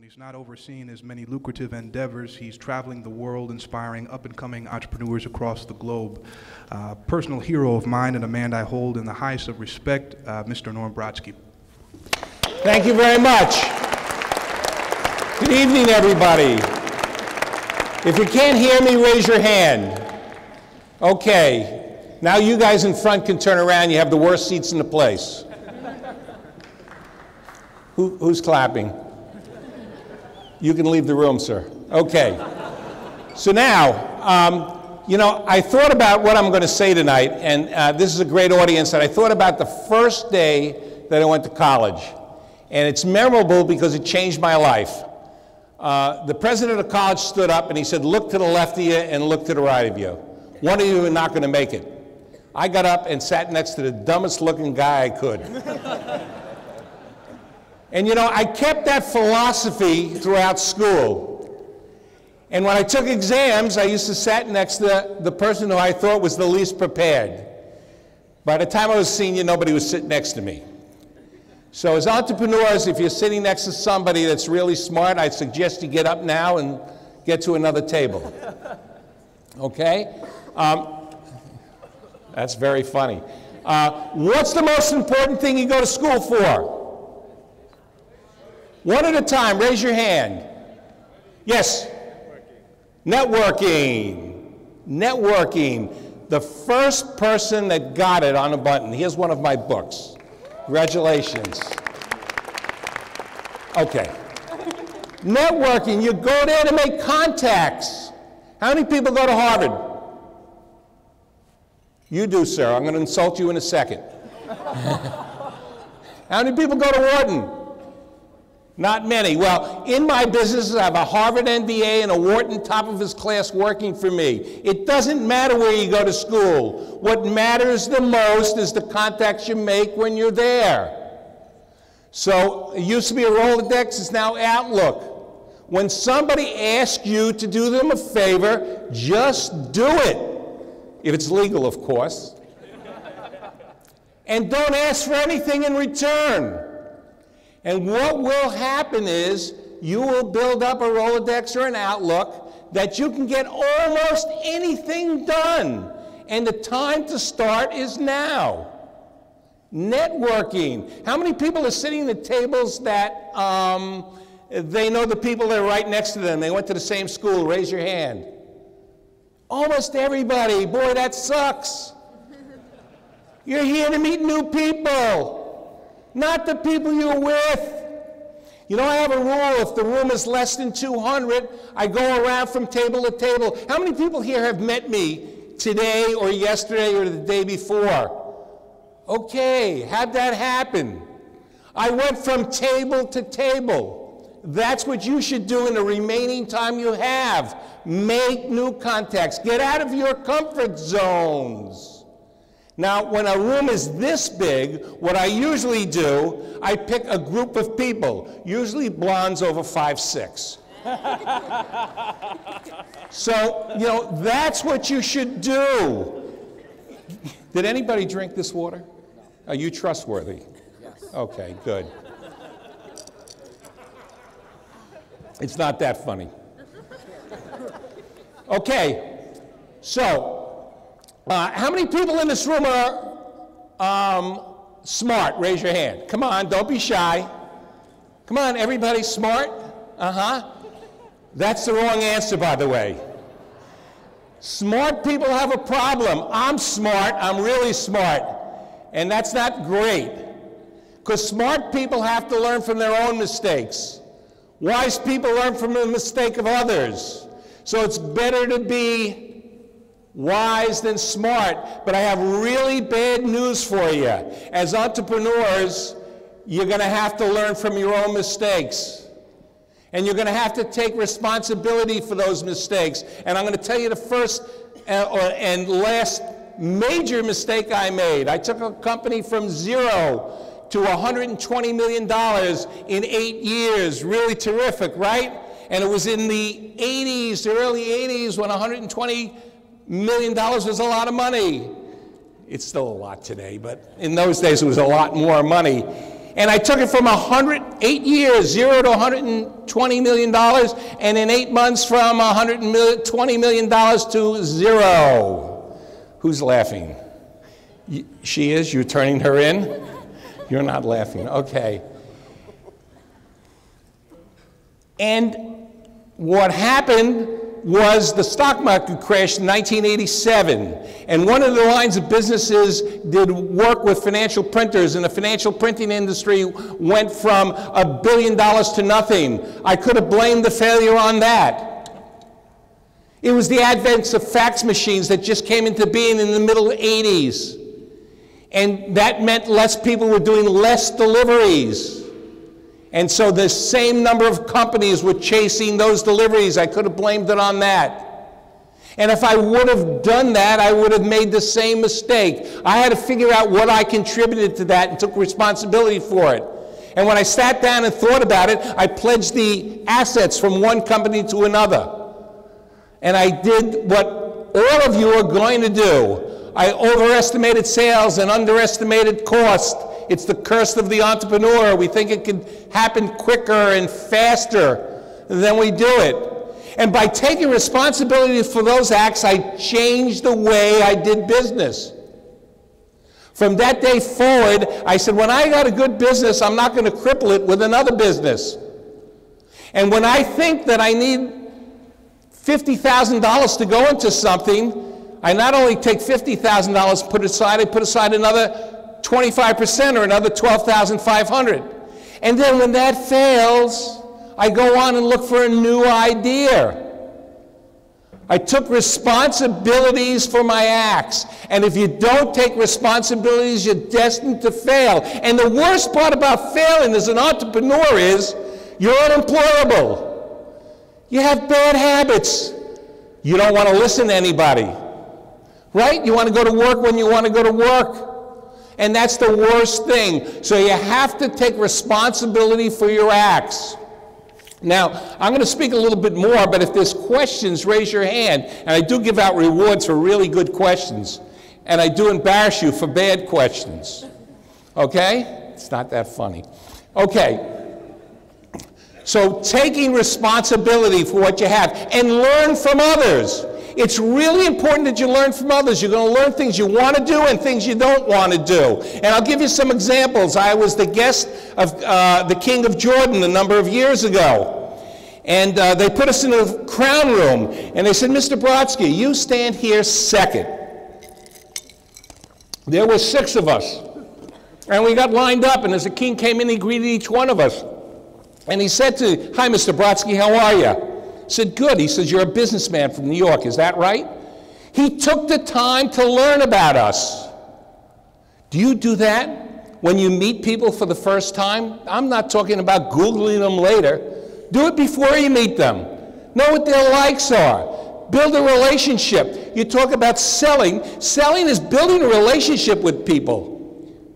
When he's not overseeing his many lucrative endeavors, he's traveling the world, inspiring up-and-coming entrepreneurs across the globe. Personal hero of mine and a man I hold in the highest of respect, Mr. Norm Brodsky. Thank you very much. Good evening, everybody. If you can't hear me, raise your hand. Okay. Now you guys in front can turn around. You have the worst seats in the place. Who's clapping? You can leave the room, sir. Okay. So now, you know, I thought about what I'm going to say tonight, and this is a great audience, and I thought about the first day that I went to college. And it's memorable because it changed my life. The president of the college stood up and he said, look to the left of you and look to the right of you. One of you are not going to make it. I got up and sat next to the dumbest looking guy I could. And you know, I kept that philosophy throughout school. And when I took exams, I used to sit next to the person who I thought was the least prepared. By the time I was a senior, nobody was sitting next to me. So as entrepreneurs, if you're sitting next to somebody that's really smart, I suggest you get up now and get to another table. Okay? That's very funny. What's the most important thing you go to school for? One at a time, raise your hand. Yes? Networking. Networking. The first person that got it on a button. Here's one of my books. Congratulations. Okay. Networking, you go there to make contacts. How many people go to Harvard? You do, sir. I'm going to insult you in a second. How many people go to Wharton? Not many. Well, in my business, I have a Harvard MBA and a Wharton top of his class working for me. It doesn't matter where you go to school. What matters the most is the contacts you make when you're there. So it used to be a Rolodex, it's now Outlook. When somebody asks you to do them a favor, just do it. If it's legal, of course. And don't ask for anything in return. And what will happen is you will build up a Rolodex or an Outlook that you can get almost anything done. And the time to start is now. Networking. How many people are sitting at tables that they know the people that are right next to them? They went to the same school. Raise your hand. Almost everybody. Boy, that sucks. You're here to meet new people. Not the people you're with. You know, I have a rule, if the room is less than 200, I go around from table to table. How many people here have met me today or yesterday or the day before? Okay, how'd that happen? I went from table to table. That's what you should do in the remaining time you have. Make new contacts. Get out of your comfort zones. Now, when a room is this big, what I usually do, I pick a group of people, usually blondes over 5'6". So, you know, that's what you should do. Did anybody drink this water? Are you trustworthy? Yes. Okay, good. It's not that funny. Okay, so, how many people in this room are smart? Raise your hand. Come on, don't be shy. Come on, everybody smart? Uh-huh. That's the wrong answer, by the way. Smart people have a problem. I'm smart, I'm really smart. And that's not great. Because smart people have to learn from their own mistakes. Wise people learn from the mistake of others. So it's better to be wise than smart, but I have really bad news for you. As entrepreneurs, you're going to have to learn from your own mistakes. And you're going to have to take responsibility for those mistakes. And I'm going to tell you the first and last major mistake I made. I took a company from 0 to $120 million in 8 years. Really terrific, right? And it was in the 80s, the early 80s, when $120 million was a lot of money. It's still a lot today, but in those days it was a lot more money. And I took it from 8 years, 0 to $120 million, and in 8 months from $120 million to 0. Who's laughing? She is? You're turning her in? You're not laughing. Okay. And what happened was the stock market crashed in 1987. And one of the lines of businesses did work with financial printers, and the financial printing industry went from $1 billion to nothing. I could have blamed the failure on that. It was the advent of fax machines that just came into being in the middle 80s. And that meant less people were doing less deliveries. And so the same number of companies were chasing those deliveries. I could have blamed it on that. And if I would have done that, I would have made the same mistake. I had to figure out what I contributed to that and took responsibility for it. And when I sat down and thought about it, I pledged the assets from one company to another. And I did what all of you are going to do. I overestimated sales and underestimated cost. It's the curse of the entrepreneur. We think it can happen quicker and faster than we do it. And by taking responsibility for those acts, I changed the way I did business. From that day forward, I said, when I got a good business, I'm not going to cripple it with another business. And when I think that I need $50,000 to go into something, I not only take $50,000 put aside, I put aside another 25% or another $12,500. And then when that fails, I go on and look for a new idea. I took responsibilities for my acts. And if you don't take responsibilities, you're destined to fail. And the worst part about failing as an entrepreneur is you're unemployable. You have bad habits. You don't want to listen to anybody. Right? You want to go to work when you want to go to work. And that's the worst thing. So you have to take responsibility for your acts. Now, I'm going to speak a little bit more, but if there's questions, raise your hand. And I do give out rewards for really good questions. And I do embarrass you for bad questions. Okay? It's not that funny. Okay. So taking responsibility for what you have and learn from others. It's really important that you learn from others. You're going to learn things you want to do and things you don't want to do. And I'll give you some examples. I was the guest of the King of Jordan a number of years ago. And they put us in a crown room. And they said, Mr. Brodsky, you stand here second. There were 6 of us. And we got lined up. And as the king came in, he greeted each one of us. And he said to, hi, Mr. Brodsky, how are you? I said, good. He says, you're a businessman from New York, is that right? He took the time to learn about us. Do you do that when you meet people for the first time? I'm not talking about Googling them later. Do it before you meet them. Know what their likes are. Build a relationship. You talk about selling. Selling is building a relationship with people.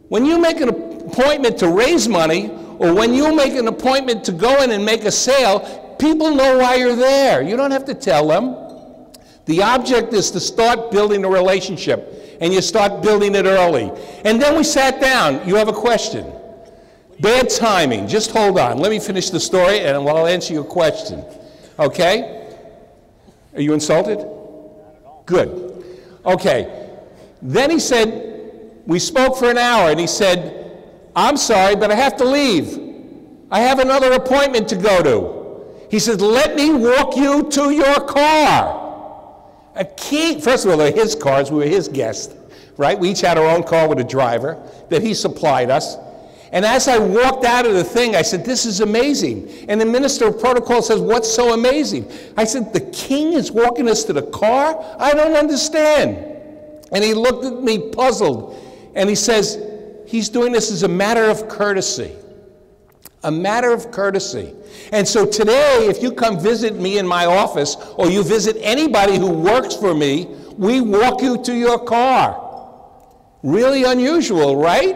When you make an appointment to raise money, or when you make an appointment to go in and make a sale, people know why you're there. You don't have to tell them. The object is to start building a relationship, and you start building it early. And then we sat down. You have a question. Bad timing. Just hold on. Let me finish the story, and I'll answer your question. Okay? Are you insulted? Not at all. Good. Okay. Then he said, we spoke for an hour, and he said, I'm sorry, but I have to leave. I have another appointment to go to. He said, let me walk you to your car. A key, first of all, they're his cars, we were his guests, right? We each had our own car with a driver that he supplied us. And as I walked out of the thing, I said, this is amazing. And the minister of protocol says, what's so amazing? I said, the king is walking us to the car? I don't understand. And he looked at me puzzled, and he says, he's doing this as a matter of courtesy. A matter of courtesy. And so today, if you come visit me in my office, or you visit anybody who works for me, we walk you to your car. Really unusual, right?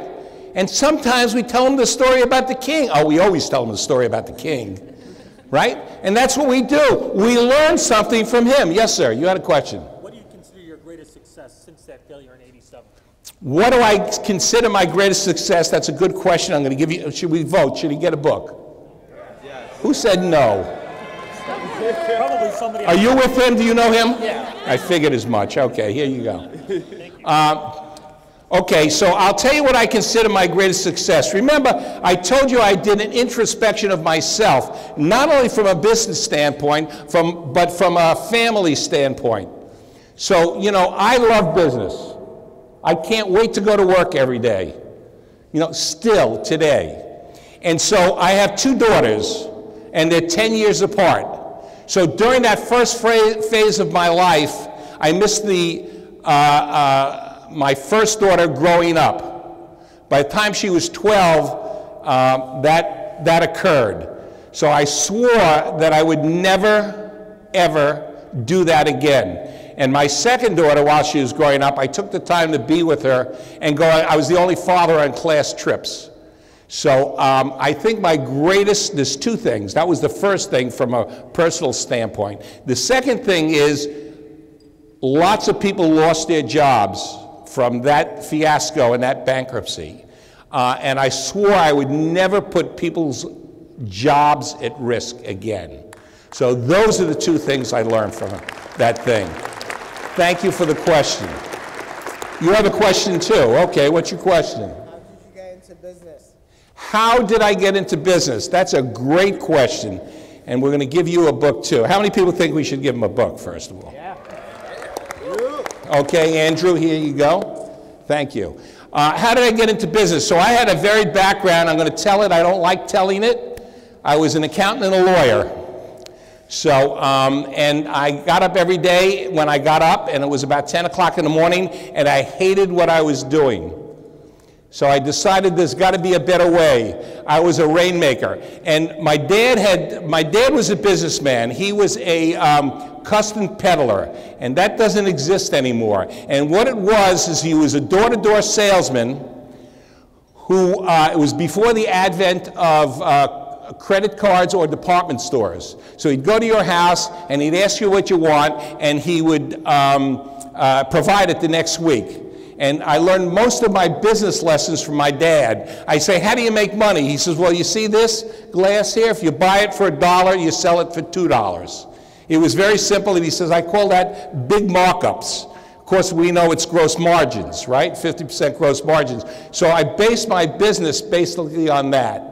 And sometimes we tell them the story about the king. Oh, we always tell them the story about the king, right? And that's what we do. We learn something from him. Yes, sir, you had a question. What do you consider your greatest success since that failure in '87? What do I consider my greatest success? That's a good question. I'm going to give you, should we vote? Should he get a book? Yes. Who said no? Probably somebody. Are you with him? Do you know him? Yeah. I figured as much. Okay, here you go. Okay, so I'll tell you what I consider my greatest success. Remember, I told you I did an introspection of myself, not only from a business standpoint, but from a family standpoint. So, you know, I love business. I can't wait to go to work every day, you know, still today. And so I have 2 daughters, and they're 10 years apart. So during that first phase of my life, I missed my first daughter growing up. By the time she was 12, that occurred. So I swore that I would never, ever do that again. And my second daughter, while she was growing up, I took the time to be with her and go. I was the only father on class trips. So I think my greatest, there's 2 things. That was the first thing from a personal standpoint. The second thing is lots of people lost their jobs from that fiasco and that bankruptcy. And I swore I would never put people's jobs at risk again. So those are the 2 things I learned from that thing. Thank you for the question. You have a question too. Okay, what's your question? How did you get into business? How did I get into business? That's a great question. And we're going to give you a book too. How many people think we should give them a book, first of all? Yeah. Okay, Andrew, here you go. Thank you. How did I get into business? So I had a varied background. I'm going to tell it. I don't like telling it. I was an accountant and a lawyer. So, and I got up every day when I got up, and it was about 10 o'clock in the morning, and I hated what I was doing. So I decided there's got to be a better way. I was a rainmaker. And my dad was a businessman. He was a custom peddler, and that doesn't exist anymore. And what it was is he was a door-to-door salesman who, it was before the advent of credit cards or department stores. So he'd go to your house and he'd ask you what you want, and he would provide it the next week. And I learned most of my business lessons from my dad. I say, how do you make money? He says, well, you see this glass here? If you buy it for $1, you sell it for $2. It was very simple, and he says, I call that big markups. Of course, we know it's gross margins, right? 50% gross margins. So I based my business basically on that.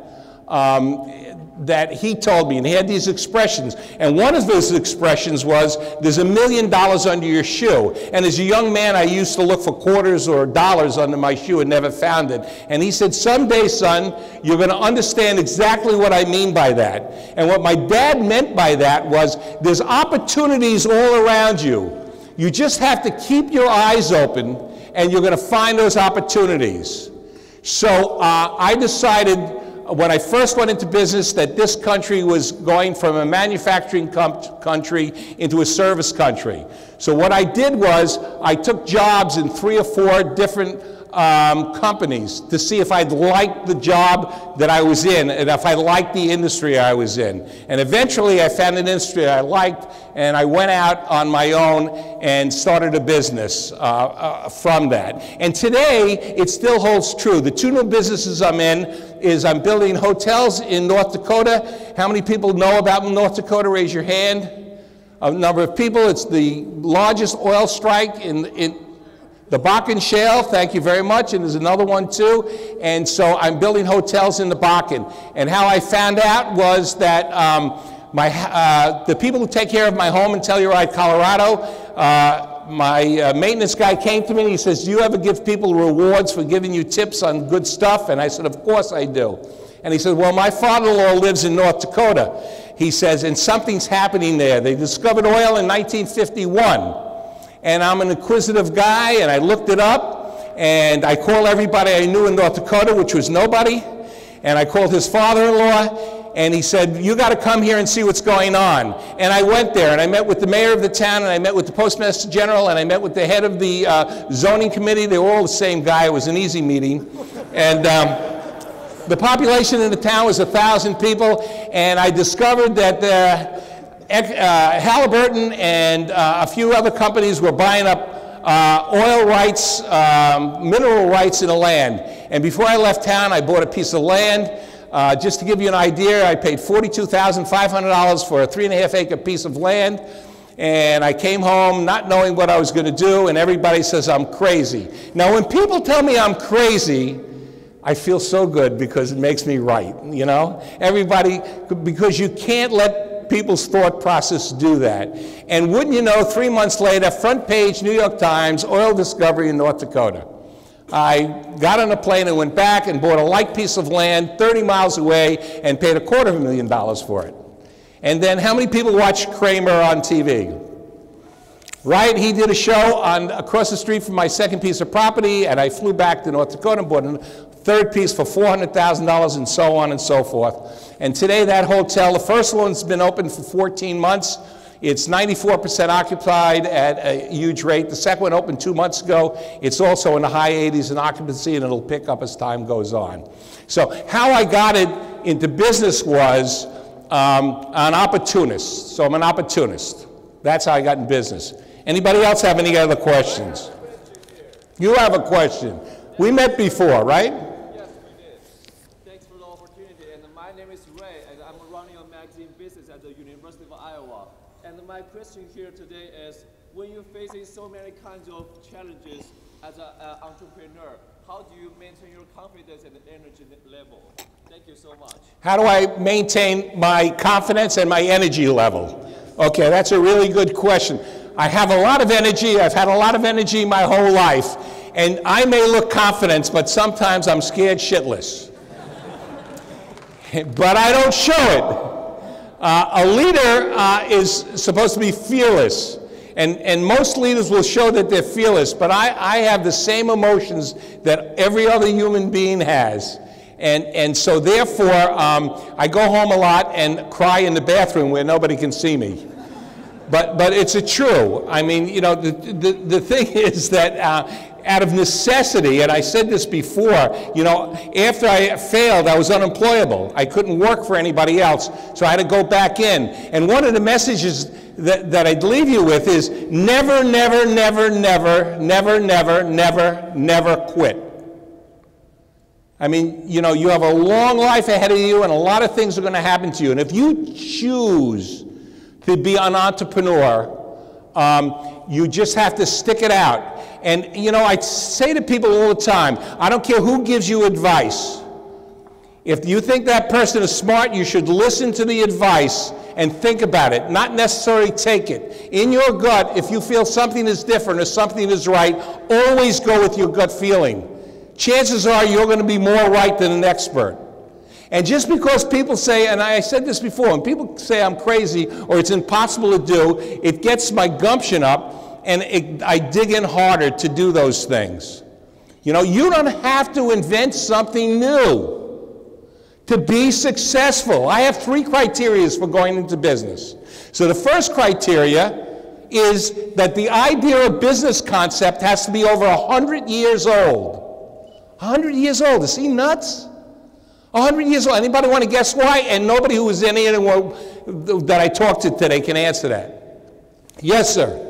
That he told me, and he had these expressions, and one of those expressions was, there's $1 million under your shoe. And as a young man, I used to look for quarters or dollars under my shoe and never found it. And he said, someday, son, you're going to understand exactly what I mean by that. And what my dad meant by that was, there's opportunities all around you. You just have to keep your eyes open, and you're going to find those opportunities. So I decided, when I first went into business, that this country was going from a manufacturing country into a service country. So what I did was, I took jobs in 3 or 4 different companies to see if I'd liked the job that I was in, and if I liked the industry I was in. And eventually I found an industry I liked, and I went out on my own and started a business from that. And today, it still holds true. The 2 new businesses I'm in is I'm building hotels in North Dakota. How many people know about North Dakota? Raise your hand. A number of people. It's the largest oil strike in the Bakken Shale. Thank you very much. And there's another one too. And so I'm building hotels in the Bakken. And how I found out was that the people who take care of my home in Telluride, Colorado, my maintenance guy came to me and he says, do you ever give people rewards for giving you tips on good stuff? And I said, of course I do. And he said, well, my father-in-law lives in North Dakota. He says, and something's happening there. They discovered oil in 1951. And I'm an inquisitive guy, and I looked it up, and I called everybody I knew in North Dakota, which was nobody, and I called his father-in-law, and he said, you got to come here and see what's going on. And I went there, and I met with the mayor of the town, and I met with the postmaster general, and I met with the head of the zoning committee. They were all the same guy. It was an easy meeting. And the population in the town was 1,000 people, and I discovered that Halliburton and a few other companies were buying up oil rights, mineral rights in the land. And before I left town, I bought a piece of land. Just to give you an idea, I paid $42,500 for a 3.5 acre piece of land. And I came home not knowing what I was going to do, and everybody says I'm crazy. Now, when people tell me I'm crazy, I feel so good because it makes me right, you know? Everybody, because you can't let people's thought process do that. And wouldn't you know, 3 months later, front page, New York Times, oil discovery in North Dakota. I got on a plane and went back and bought a like piece of land 30 miles away and paid $250,000 for it. And then how many people watch Kramer on TV? Right, he did a show across the street from my second piece of property, and I flew back to North Dakota and bought a third piece for $400,000 and so on and so forth. And today that hotel, the first one's been open for 14 months. It's 94% occupied at a huge rate. The second one opened 2 months ago. It's also in the high 80s in occupancy, and it'll pick up as time goes on. So how I got it into business was an opportunist. So I'm an opportunist. That's how I got in business. Anybody else have any other questions? You have a question. We met before, right? Yes, we did. Thanks for the opportunity. And my name is Ray, and I'm running a magazine business at the University of Iowa. And my question here today is, when you're facing so many kinds of challenges as an entrepreneur, how do you maintain your confidence and energy level? Thank you so much. How do I maintain my confidence and my energy level? Yes. Okay, that's a really good question. I have a lot of energy. I've had a lot of energy my whole life. And I may look confident, but sometimes I'm scared shitless. But I don't show it. A leader is supposed to be fearless. And most leaders will show that they're fearless, but I have the same emotions that every other human being has. And so therefore, I go home a lot and cry in the bathroom where nobody can see me. But it's true. I mean, you know, the thing is that out of necessity, and I said this before, you know, after I failed, I was unemployable. I couldn't work for anybody else, so I had to go back in. And one of the messages that I'd leave you with is never, never, never, never, never, never, never, never quit. I mean, you know, you have a long life ahead of you, and a lot of things are going to happen to you. And if you choose to be an entrepreneur, you just have to stick it out. And, you know, I say to people all the time, I don't care who gives you advice. If you think that person is smart, you should listen to the advice and think about it, not necessarily take it. In your gut, if you feel something is different or something is right, always go with your gut feeling. Chances are you're going to be more right than an expert. And just because people say, and I said this before, when people say I'm crazy or it's impossible to do, it gets my gumption up, and I dig in harder to do those things. You know, you don't have to invent something new to be successful. I have 3 criteria for going into business. So the first criteria is that the idea of business concept has to be over 100 years old. 100 years old. Is he nuts? 100 years old. Anybody want to guess why? And nobody who was in anyone that I talked to today can answer that. Yes, sir.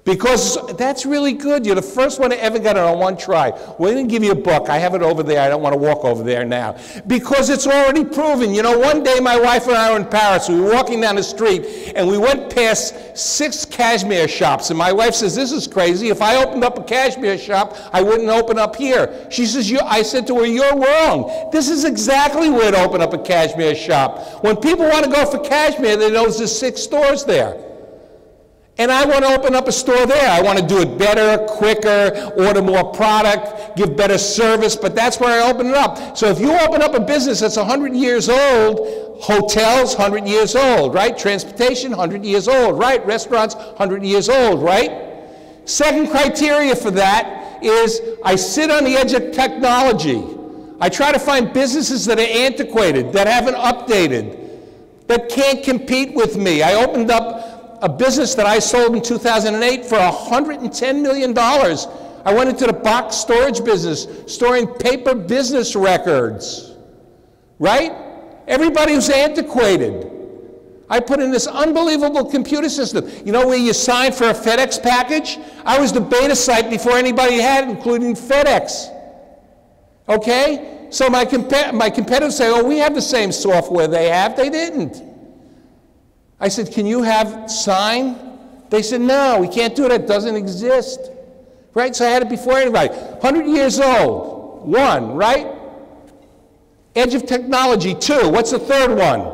Because that's really good. You're the first one to ever get it on one try. We're going to give you a book. I have it over there. I don't want to walk over there now. Because it's already proven. You know, one day my wife and I were in Paris. We were walking down the street, and we went past 6 cashmere shops. And my wife says, this is crazy. If I opened up a cashmere shop, I wouldn't open up here. She says, I said to her, you're wrong. This is exactly where to open up a cashmere shop. When people want to go for cashmere, they know there's 6 stores there. And I want to open up a store there. I want to do it better, quicker, order more product, give better service, but that's where I open it up. So if you open up a business that's 100 years old, hotels, 100 years old, right? Transportation, 100 years old, right? Restaurants, 100 years old, right? Second criteria for that is I sit on the edge of technology. I try to find businesses that are antiquated, that haven't updated, that can't compete with me. I opened up a business that I sold in 2008 for $110 million. I went into the box storage business, storing paper business records, right? Everybody was antiquated. I put in this unbelievable computer system. You know where you sign for a FedEx package? I was the beta site before anybody had it, including FedEx. Okay? So my competitors say, oh, we have the same software they have. They didn't. I said, can you have sign? They said, no, we can't do that. It doesn't exist. Right? So I had it before anybody. 100 years old. 1, right? Edge of technology. 2. What's the third one?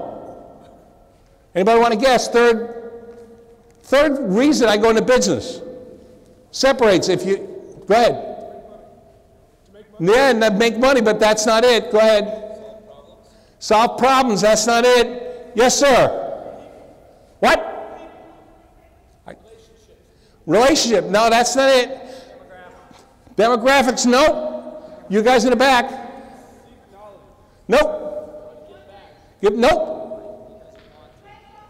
Anybody want to guess? Third reason I go into business. Separates if you, go ahead. Yeah, and make money, but that's not it. Go ahead. Solve problems, that's not it. Yes, sir. What? Relationship, no, that's not it. Demographics, nope. You guys in the back. Nope. Nope.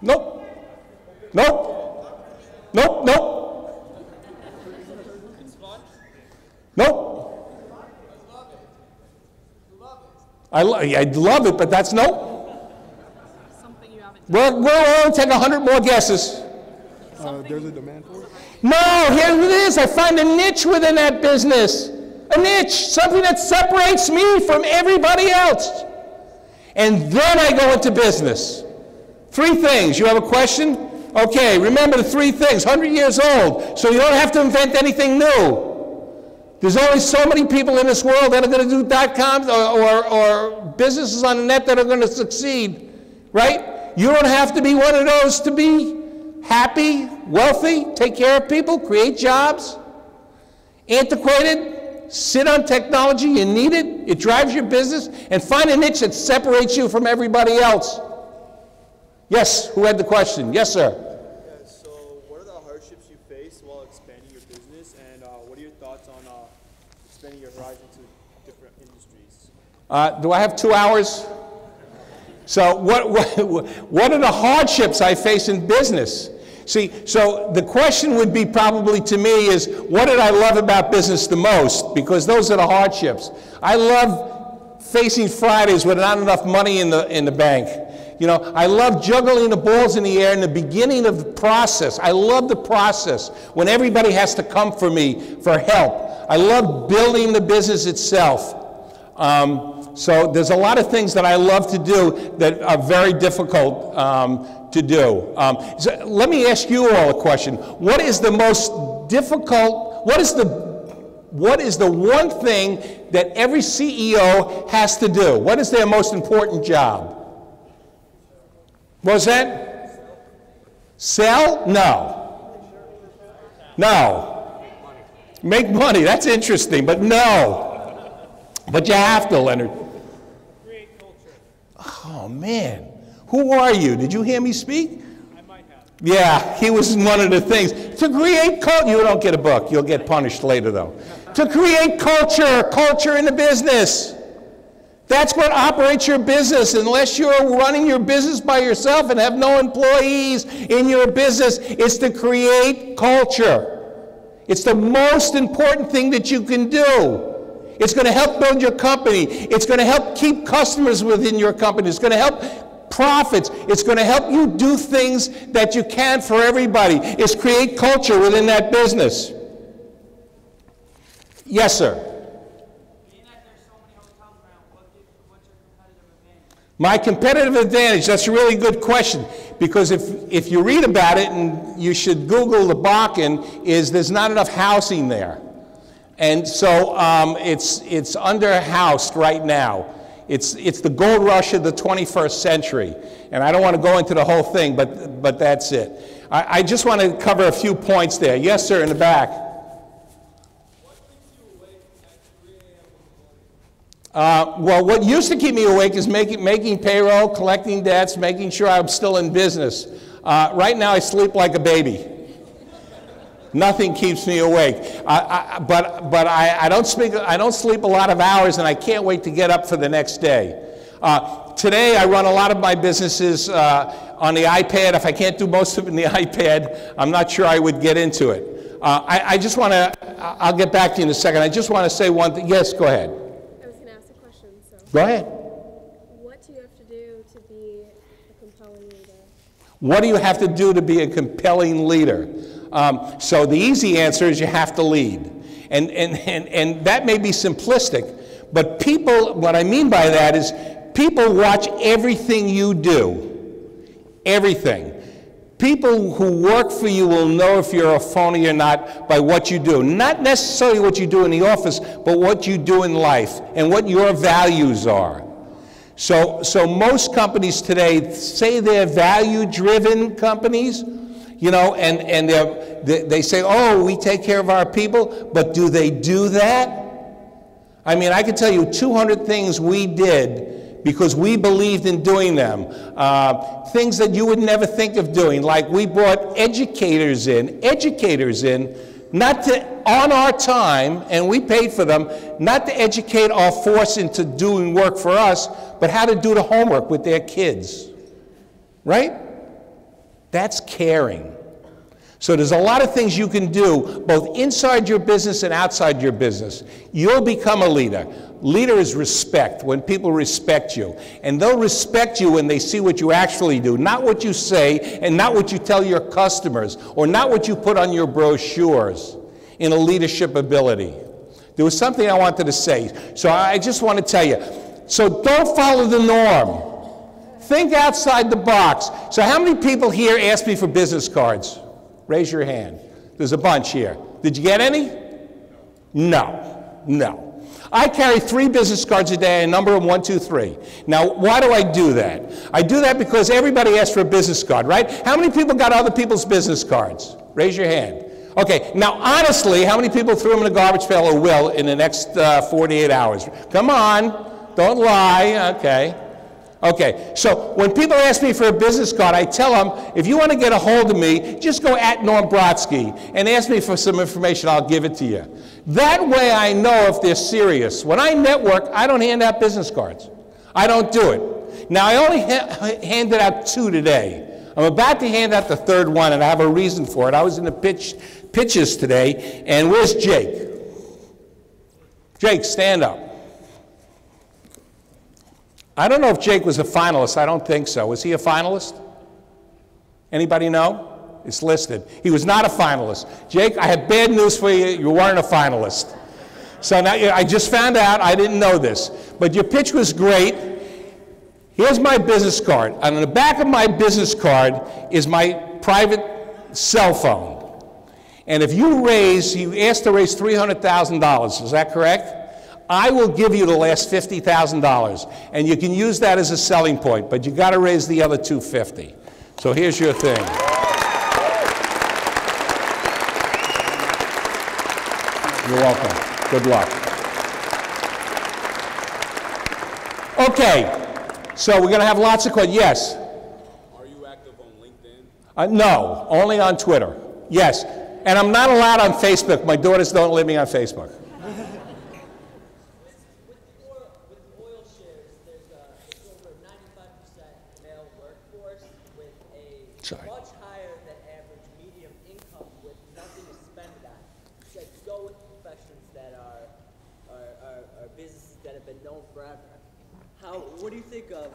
Nope. Nope. Nope. Nope. Nope. I love it, but that's nope. Something you haven't. We'll only take 100 more guesses. There's a demand for it? No, here it is. I find a niche within that business. A niche, something that separates me from everybody else. And then I go into business. 3 things. You have a question? Okay, remember the 3 things. 100 years old, so you don't have to invent anything new. There's only so many people in this world that are going to do .coms or businesses on the net that are going to succeed, right? You don't have to be one of those to be happy, wealthy, take care of people, create jobs. Antiquated, sit on technology, you need it, it drives your business, and find a niche that separates you from everybody else. Yes, who had the question? Yes, sir. Yeah, so what are the hardships you face while expanding your business, and what are your thoughts on expanding your horizon to different industries? Do I have 2 hours? So what are the hardships I face in business? See, so the question would be probably to me is, what did I love about business the most? Because those are the hardships. I love facing Fridays with not enough money in the bank. You know, I love juggling the balls in the air in the beginning of the process. I love the process when everybody has to come for me for help. I love building the business itself. So there's a lot of things that I love to do that are very difficult to do. So let me ask you all a question. What is the most difficult, what is the one thing that every CEO has to do? What is their most important job? What was that? Sell? No. No. Make money. That's interesting, but no. But you have to, Leonard. Create culture. Oh, man. Who are you? Did you hear me speak? I might have. Yeah, he was one of the things. To create culture. You don't get a book. You'll get punished later, though. To create culture in the business. That's what operates your business. Unless you're running your business by yourself and have no employees in your business, it's to create culture. It's the most important thing that you can do. It's going to help build your company. It's going to help keep customers within your company. It's going to help profits. It's going to help you do things that you can for everybody. It's create culture within that business. Yes, sir. My competitive advantage, that's a really good question, because if you read about it, and you should Google the Bakken, is there's not enough housing there. And so it's under-housed right now. It's the gold rush of the 21st century. And I don't want to go into the whole thing, but that's it. I just want to cover a few points there. Yes, sir, in the back. Well, what used to keep me awake is making payroll, collecting debts, making sure I'm still in business. Right now, I sleep like a baby. Nothing keeps me awake. But I don't sleep a lot of hours, and I can't wait to get up for the next day. Today, I run a lot of my businesses on the iPad. If I can't do most of it in the iPad, I'm not sure I would get into it. I just want to, I'll get back to you in a second. I just want to say one thing. Yes, go ahead. So go ahead. What do you have to do to be a compelling leader? What do you have to do to be a compelling leader? So the easy answer is you have to lead. And that may be simplistic, but people, what I mean by that is people watch everything you do. Everything. People who work for you will know if you're a phony or not by what you do. Not necessarily what you do in the office, but what you do in life and what your values are. So most companies today say they're value-driven companies, you know, and they say, oh, we take care of our people, but do they do that? I mean, I can tell you 200 things we did because we believed in doing them. Things that you would never think of doing, like we brought educators in, not to, on our time, and we paid for them, not to educate our force into doing work for us, but how to do the homework with their kids, right? That's caring. So there's a lot of things you can do, both inside your business and outside your business. You'll become a leader. Leader is respect, when people respect you. And they'll respect you when they see what you actually do, not what you say, and not what you tell your customers, or not what you put on your brochures in a leadership ability. There was something I wanted to say, so I just want to tell you. So don't follow the norm. Think outside the box. So how many people here ask me for business cards? Raise your hand. There's a bunch here. Did you get any? No. No. I carry 3 business cards a day. I number them 1, 2, 3. Now, why do I do that? I do that because everybody asks for a business card, right? How many people got other people's business cards? Raise your hand. Okay, now honestly, how many people threw them in the garbage pail or will in the next 48 hours? Come on, don't lie, okay. Okay, so when people ask me for a business card, I tell them, if you want to get a hold of me, just go at Norm Brodsky and ask me for some information, I'll give it to you. That way I know if they're serious. When I network, I don't hand out business cards. I don't do it. Now, I only handed out 2 today. I'm about to hand out the 3rd one, and I have a reason for it. I was in the pitches today, and where's Jake? Jake, stand up. I don't know if Jake was a finalist. I don't think so. Was he a finalist? Anybody know? It's listed. He was not a finalist. Jake, I have bad news for you. You weren't a finalist. So now I just found out. I didn't know this. But your pitch was great. Here's my business card. On the back of my business card is my private cell phone. And if you asked to raise $300,000, is that correct? I will give you the last $50,000, and you can use that as a selling point, but you got to raise the other $250. So here's your thing. You're welcome. Good luck. Okay, so we're going to have lots of questions. Yes? Are you active on LinkedIn? No, only on Twitter. Yes, and I'm not allowed on Facebook. My daughters don't let me on Facebook. much higher than average medium income with nothing to spend it on. So go with professions that are businesses that have been known forever. What do you think of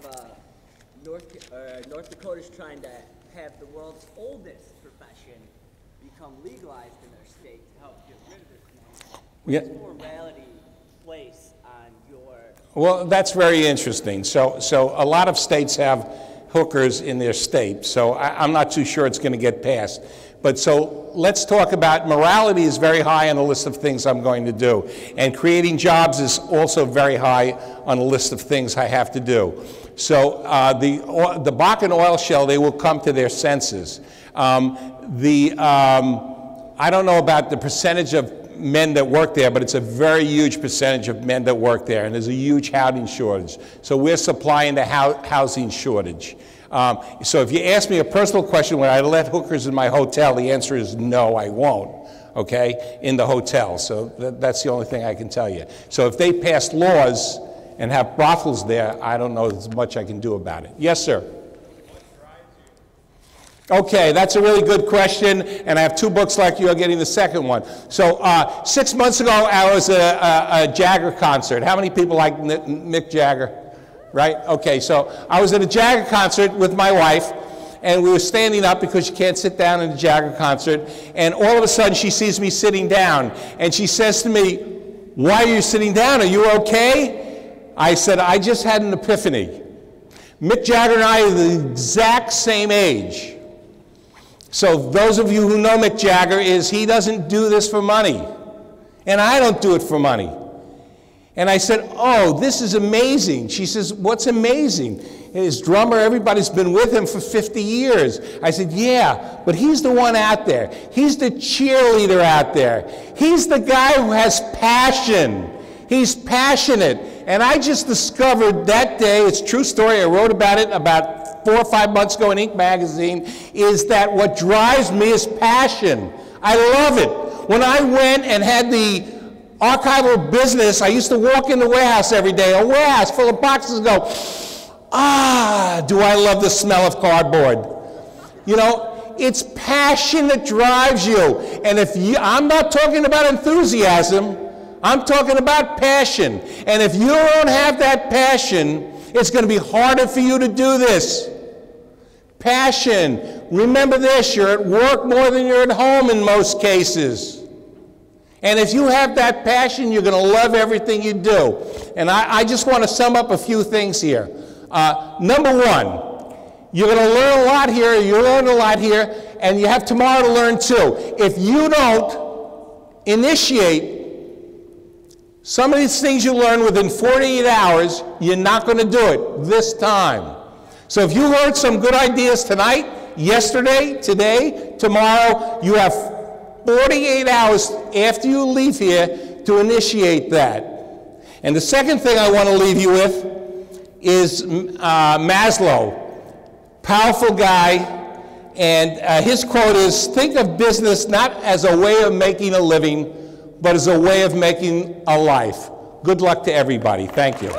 North Dakota's trying to have the world's oldest profession become legalized in their state to help get rid of this money? What's morality place on your... Well, that's very interesting. So a lot of states have hookers in their state, so I'm not too sure it's going to get passed. But so let's talk about morality is very high on the list of things I'm going to do. And creating jobs is also very high on the list of things I have to do. So the Bakken oil shale, they will come to their senses. I don't know about the percentage of men that work there, but it's a very huge percentage of men that work there, and there's a huge housing shortage. So we're supplying the housing shortage. So if you ask me a personal question, would I let hookers in my hotel, the answer is no, I won't, okay, in the hotel. So that's the only thing I can tell you. So if they pass laws and have brothels there, I don't know as much I can do about it. Yes, sir? Okay, that's a really good question, and I have 2 books like you are getting the second one. So 6 months ago, I was at a Jagger concert. How many people like Mick Jagger? Right? Okay, so I was at a Jagger concert with my wife, and we were standing up because you can't sit down in a Jagger concert, and all of a sudden she sees me sitting down, and she says to me, "Why are you sitting down? Are you okay?" I said, "I just had an epiphany. Mick Jagger and I are the exact same age. So those of you who know Mick Jagger, he doesn't do this for money, and I don't do it for money." And I said, "Oh, this is amazing." She says, "What's amazing?" His drummer, everybody's been with him for 50 years. I said, "Yeah, but he's the one out there. He's the cheerleader out there. He's the guy who has passion. He's passionate." And I just discovered that day, it's a true story, I wrote about it about 4 or 5 months ago in Inc. magazine, is that what drives me is passion. I love it. When I went and had the archival business, I used to walk in the warehouse every day, a warehouse full of boxes, and go, "Ah, do I love the smell of cardboard." You know, it's passion that drives you. And I'm not talking about enthusiasm, I'm talking about passion. And if you don't have that passion, it's going to be harder for you to do this. Passion. Remember this, you're at work more than you're at home in most cases. And if you have that passion, you're going to love everything you do. And I just want to sum up a few things here. Number one, you're going to learn a lot here, you learn a lot here, and you have tomorrow to learn too. If you don't initiate some of these things you learn within 48 hours, you're not going to do it this time. So if you heard some good ideas tonight, yesterday, today, tomorrow, you have 48 hours after you leave here to initiate that. And the second thing I want to leave you with is Maslow, powerful guy, and his quote is, "Think of business not as a way of making a living, but as a way of making a life." Good luck to everybody. Thank you.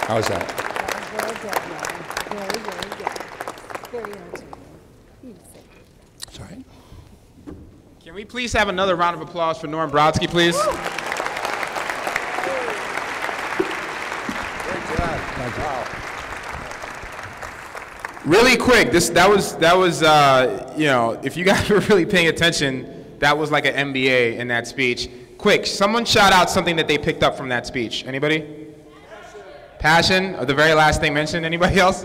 How's that? Very good, man. Very, very good. Very entertaining. Beautiful. Sorry. Can we please have another round of applause for Norm Brodsky, please? Really quick, that was you know, if you guys were really paying attention, that was like an MBA in that speech. Quick, someone shout out something that they picked up from that speech. Anybody? Passion, or the very last thing mentioned. Anybody else?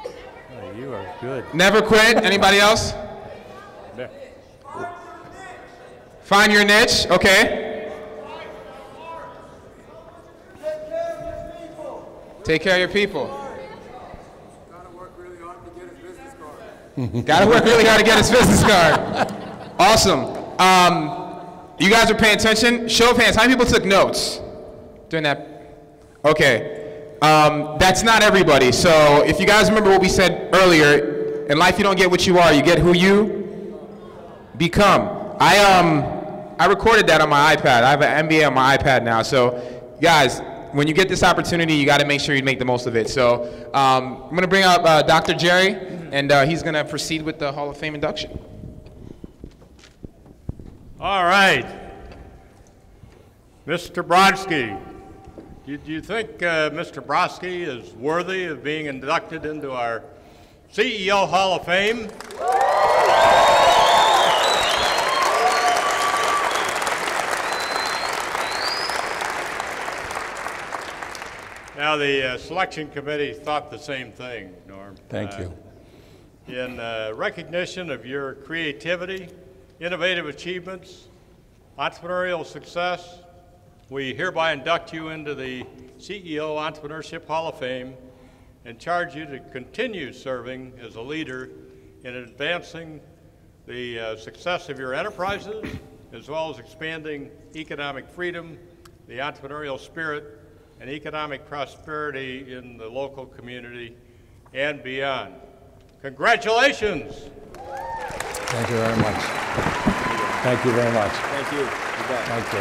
Oh, you are good. Never quit. Anybody else? Find your niche. Okay. Take care of your people. Gotta work really hard to get his business card. Gotta work really hard to get his business card. Awesome. You guys are paying attention? Show of hands. How many people took notes during that? Okay. That's not everybody. So if you guys remember what we said earlier, in life you don't get what you are, you get who you become. I recorded that on my iPad. I have an MBA on my iPad now. So guys, when you get this opportunity, you got to make sure you make the most of it. So I'm going to bring up Dr. Jerry, and he's going to proceed with the Hall of Fame induction. All right. Mr. Brodsky, do you think Mr. Brodsky is worthy of being inducted into our CEO Hall of Fame? Now, the selection committee thought the same thing, Norm. Thank you. In recognition of your creativity, innovative achievements, entrepreneurial success, we hereby induct you into the CEO Entrepreneurship Hall of Fame and charge you to continue serving as a leader in advancing the success of your enterprises, as well as expanding economic freedom, the entrepreneurial spirit, and economic prosperity in the local community and beyond. Congratulations. Thank you very much. Thank you very much. Thank you. You bet. Thank you.